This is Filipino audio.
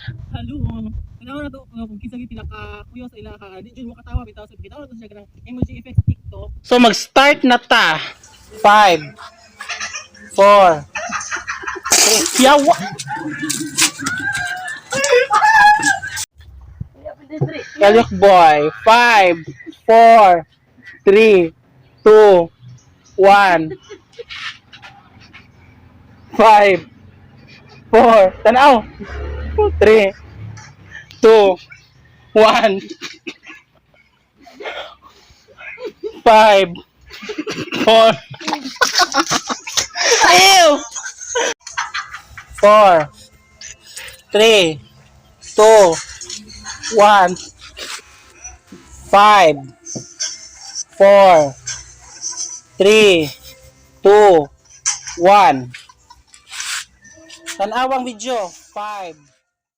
Halo. Kailangan na to kung kinsa gyud pinaka-kuya sa ila ka. Di jud mo katawa bitaw sa bitaw to siya kanang emoji effect sa TikTok. So mag-start na ta. 5 4 3 Yawa. Kalyok boy. 5 4 3 2 1 5 4 tanaw 3 2 1 5 4 Ew! 4 3 2 1 5 4 3 2 1 Tanawang video 5